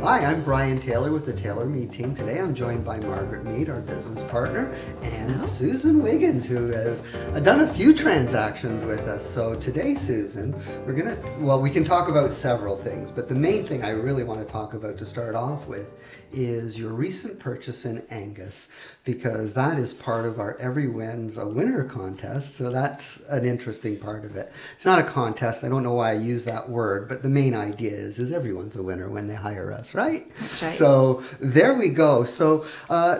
Hi, I'm Brian Taylor with the Taylor Mead team. Today I'm joined by Margaret Mead, our business partner, and Susan Wiggins, who has done a few transactions with us. So today, Susan, we can talk about several things, but the main thing I really want to talk about to start off with is your recent purchase in Angus, because that is part of our Every Win's a Winner contest. So that's an interesting part of it. It's not a contest. I don't know why I use that word, but the main idea is everyone's a winner when they hire us, right? That's right. So there we go. So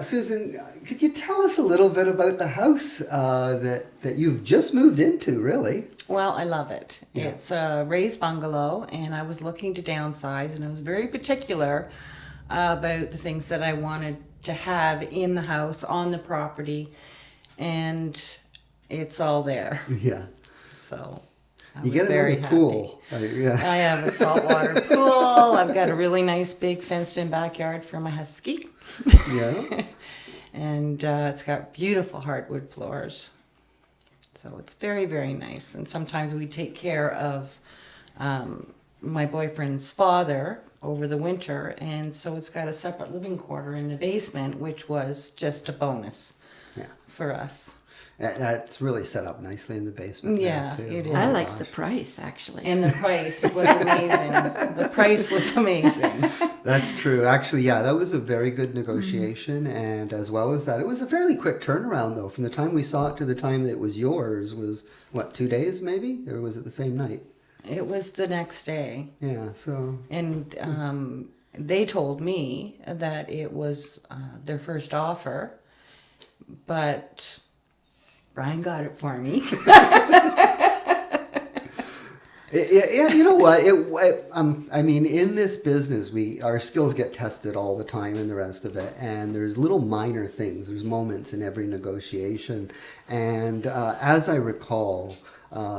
Susan, could you tell us a little bit about the house that you've just moved into, really? Well, I love it. Yeah. It's a raised bungalow, and I was looking to downsize, and I was very particular about the things that I wanted to have in the house, on the property, and it's all there. Yeah. So I You was get very another happy. pool. Yeah. I have a saltwater pool. I've got a really nice big fenced-in backyard for my husky. Yeah. And it's got beautiful hardwood floors. So it's very, very nice. And sometimes we take care of my boyfriend's father over the winter. And so it's got a separate living quarter in the basement, which was just a bonus for us. That's really set up nicely in the basement. Yeah, there, too. it Oh is. my I like gosh. the price, actually. And the price was amazing. The price was amazing. That's true. Actually, yeah, that was a very good negotiation. And as well as that, it was a fairly quick turnaround, though. From the time we saw it to the time that it was yours was, 2 days maybe? Or was it the same night? It was the next day. Yeah, so... And they told me that it was their first offer, but Brian got it for me. Yeah, you know what? I mean, in this business, our skills get tested all the time, and the rest of it. And there's little minor things. There's moments in every negotiation. And as I recall,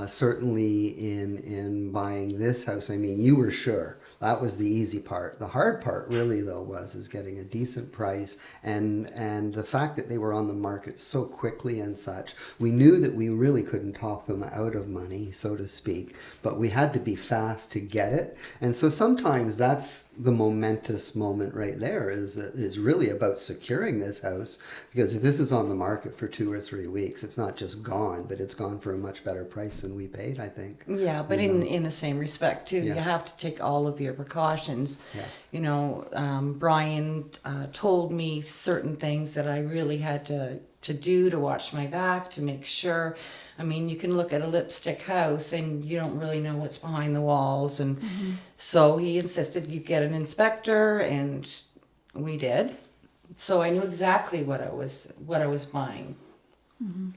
certainly in buying this house, I mean, you were sure. That was the easy part. The hard part, really, though, was getting a decent price, and the fact that they were on the market so quickly and such. We knew that we really couldn't talk them out of money, so to speak, but we had to be fast to get it. And so sometimes that's the momentous moment right there. Is really about securing this house, because if this is on the market for 2 or 3 weeks, it's not just gone, but it's gone for a much better price than we paid, I think. Yeah, but in the same respect too, Yeah. you have to take all of your precautions. Yeah. You know, Brian told me certain things that I really had to do to watch my back, to make sure. I mean, you can look at a lipstick house and you don't really know what's behind the walls, and so he insisted you get an inspector, and we did. So I knew exactly what I was buying.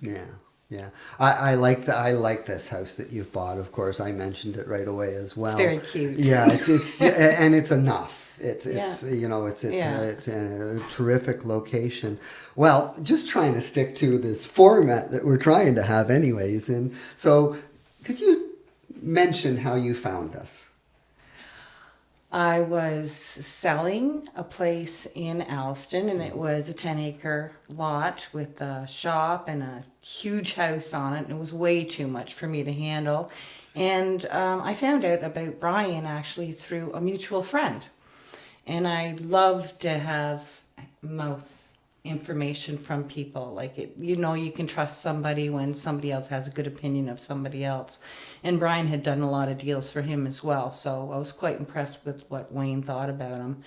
Yeah, yeah. I like this house that you've bought. Of course, I mentioned it right away as well. It's very cute. Yeah, it's and it's enough. It's Yeah. you know it's Yeah. it's a terrific location. Well, just trying to stick to this format that we're trying to have, anyways. And so, could you mention how you found us? I was selling a place in Alliston, and it was a 10-acre lot with a shop and a huge house on it. It was way too much for me to handle. And I found out about Brian actually through a mutual friend. And I love to have mouth information from people. Like, you can trust somebody when somebody else has a good opinion of somebody else. And Brian had done a lot of deals for him as well, so I was quite impressed with what Wayne thought about him.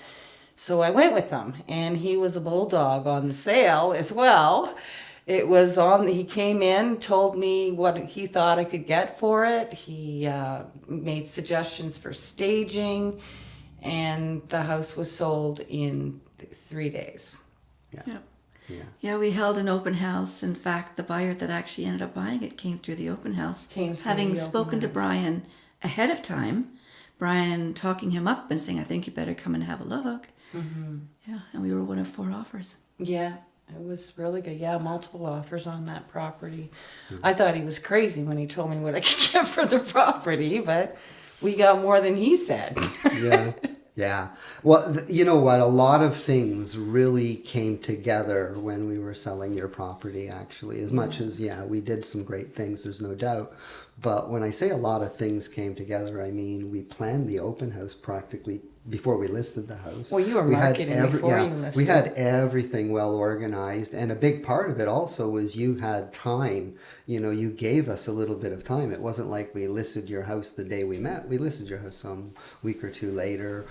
So I went with him, and he was a bulldog on the sale as well. He came in, told me what he thought I could get for it. He made suggestions for staging, and the house was sold in 3 days. Yeah. Yeah. Yeah, we held an open house. In fact, the buyer that actually ended up buying it came through the open house. Having spoken to Brian ahead of time, Brian talking him up and saying, I think you better come and have a look. Mm-hmm. Yeah, and we were one of 4 offers. Yeah, it was really good. Yeah, multiple offers on that property. I thought he was crazy when he told me what I could get for the property, but we got more than he said. Yeah. Yeah. Well, you know what? A lot of things really came together when we were selling your property, actually. As much as, we did some great things, there's no doubt. But when I say a lot of things came together, I mean we planned the open house practically before we listed the house. Well, you were We had marketing before you listed. We had everything well organized, and a big part of it also was you had time. You know, you gave us a little bit of time. It wasn't like we listed your house the day we met. We listed your house some week or two later.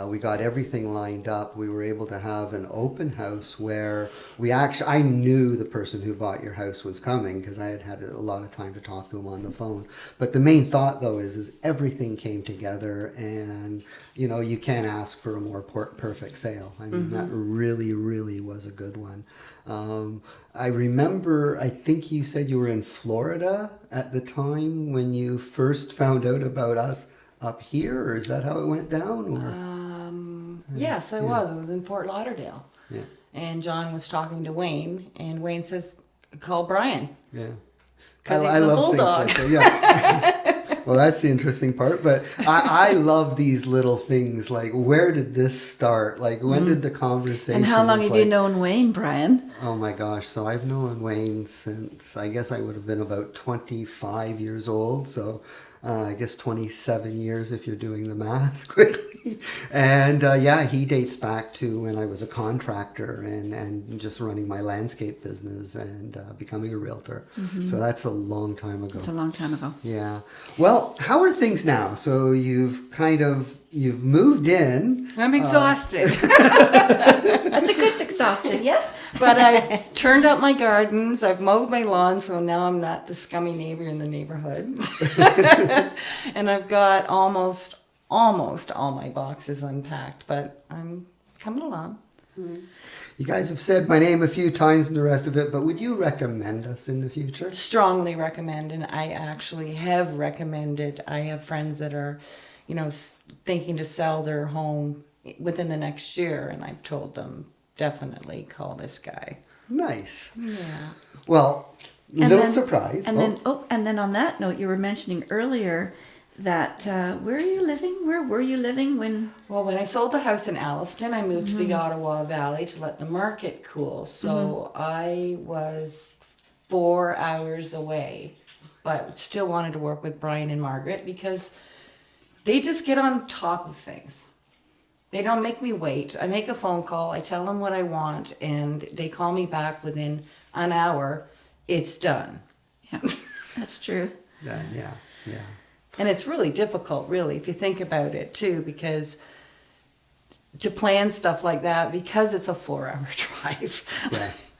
We got everything lined up. We were able to have an open house where I knew the person who bought your house was coming because I had had a lot of time to talk to him on the phone. But the main thought though is everything came together, and you know, you can't ask for a more perfect sale. I mean, that really, really was a good one. I remember, I think you said you were in Florida at the time when you first found out about us up here, or is that how it went down? Or Yes, I was. I was in Fort Lauderdale. yeah, And John was talking to Wayne, and Wayne says, call Brian. yeah. 'Cause he's a bulldog. Things like that. Yeah. Well, that's the interesting part. But I love these little things. Like, where did this start? Like, when did the conversation? And how long was have you like- known Wayne, Brian? Oh my gosh. So I've known Wayne since, I guess I would have been about 25 years old. So I guess 27 years if you're doing the math quickly. And yeah, he dates back to when I was a contractor and just running my landscape business and becoming a realtor. So that's a long time ago. It's a long time ago. Yeah. Well, how are things now? So you've moved in. I'm exhausted. That's a good exhaustion, yes? But I've turned up my gardens. I've mowed my lawn, so now I'm not the scummy neighbor in the neighborhood. And I've got almost all my boxes unpacked, but I'm coming along. You guys have said my name a few times and the rest of it, but would you recommend us in the future? Strongly recommend, and I actually have recommended. I have friends that are, you know, thinking to sell their home within the next year, and I've told them definitely call this guy. Nice. Yeah. Well, And little then- surprise. And then on that note, you were mentioning earlier that where are you living? Where were you living when? Well, when I sold the house in Alliston, I moved to the Ottawa Valley to let the market cool. So I was 4 hours away, but still wanted to work with Brian and Margaret because they just get on top of things. They don't make me wait. I make a phone call, I tell them what I want, and they call me back within an hour. It's done. Yeah, that's true. Yeah. And it's really difficult, really, if you think about it, too, because to plan stuff like that, because it's a 4-hour drive.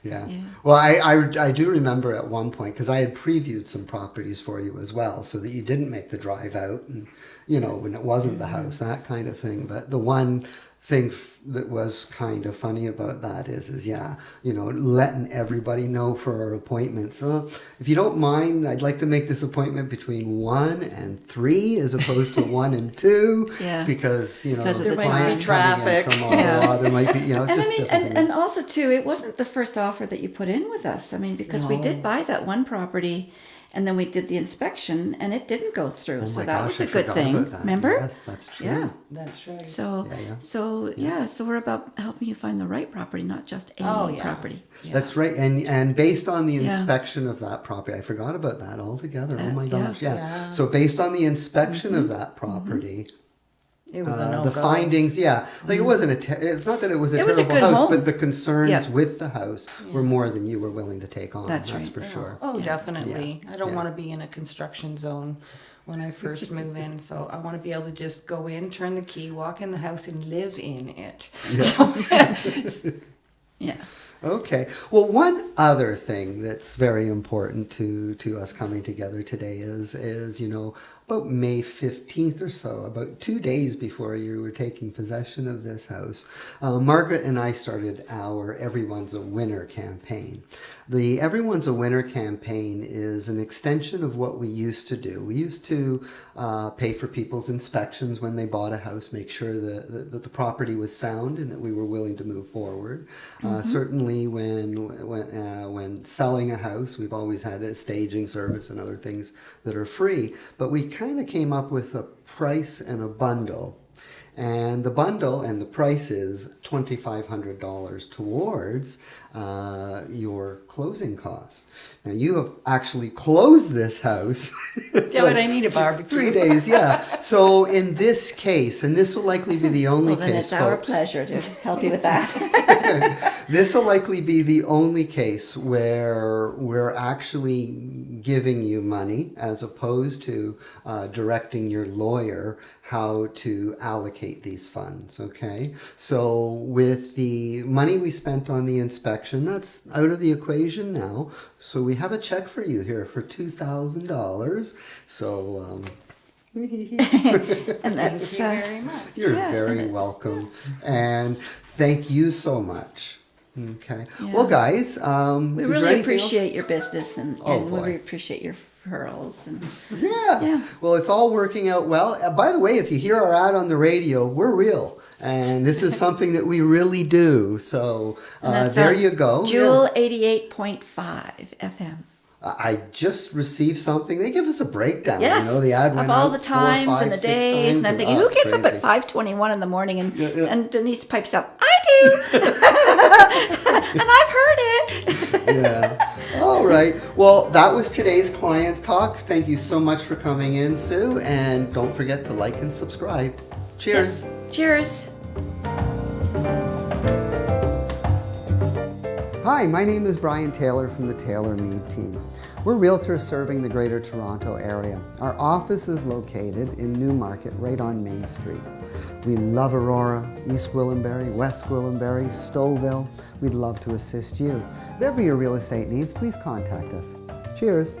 Yeah. Well, I do remember at one point, because I had previewed some properties for you as well, so that you didn't make the drive out, and you know, when it wasn't the house, that kind of thing. But the one thing that was kind of funny about that is yeah, you know, letting everybody know for our appointments. So if you don't mind, I'd like to make this appointment between 1 and 3 as opposed to 1 and 2. Yeah. Because, you know, Because of the the clients time. coming in Traffic. from Ottawa, there might be, you know, And just I mean, different and also too, it wasn't the first offer that you put in with us. I mean, because we did buy that one property, and then we did the inspection, and it didn't go through. Oh So my that gosh, was I a good forgot thing. about that. Remember? Yes, that's true. Yeah. That's right. So so we're about helping you find the right property, not just a property. Yeah. That's right, and based on the Yeah. inspection of that property, I forgot about that altogether. Oh my Yeah. gosh, yeah. Yeah. So based on the inspection of that property, It was a no-go. the findings, like it wasn't it's not that it was a It was a terrible good house, home. but the concerns Yeah. with the house were more than you were willing to take on. That's That's right. for sure. Oh, Yeah. definitely. I don't Yeah. want to be in a construction zone when I first move in. So I want to be able to just go in, turn the key, walk in the house, and live in it. Yeah. Okay. Well, one other thing that's very important to us coming together today is you know, about May 15th or so, about 2 days before you were taking possession of this house, Margaret and I started our Everyone's a Winner campaign. The Everyone's a Winner campaign is an extension of what we used to do. We used to pay for people's inspections when they bought a house, make sure that the property was sound and that we were willing to move forward. Certainly when selling a house, we've always had a staging service and other things that are free, but we kind of came up with a price and a bundle. And the bundle and the price is $2,500 towards your closing costs. Now you have actually closed this house. Yeah, but I need a barbecue. 3 days, yeah. So in this case, and this will likely be the only Well, then case, it's our folks. pleasure to help you with that. This will likely be the only case where we're actually giving you money as opposed to directing your lawyer how to allocate these funds, okay? So with the money we spent on the inspection, that's out of the equation now. So we have a check for you here for $2,000. So And that's Thank you very much. you're Yeah, very welcome. And thank you so much. Okay. Well, guys, we is there really anything else? appreciate your business and Oh, we boy. really appreciate your referrals. And Yeah. Yeah. Well, it's all working out well. By the way, if you hear our ad on the radio, we're real. And this is something that we really do. So that's there our you go. Jewel 88.5 FM. I just received something. They give us a breakdown. Yes, You know, the ad went of all out the 4, times 5, and the 6 days, times, and I'm thinking, oh, who it's gets up crazy. at 5:21 in the morning? And Yeah. and Denise pipes up, I do, and I've heard it. Yeah. All right. Well, that was today's Client Talk. Thank you so much for coming in, Sue. And don't forget to like and subscribe. Cheers. Yes. Cheers. Hi, my name is Brian Taylor from the Taylor Mead team. We're realtors serving the Greater Toronto area. Our office is located in Newmarket, right on Main Street. We love Aurora, East Gwillimbury, West Gwillimbury, Stouffville. We'd love to assist you. Whatever your real estate needs, please contact us. Cheers.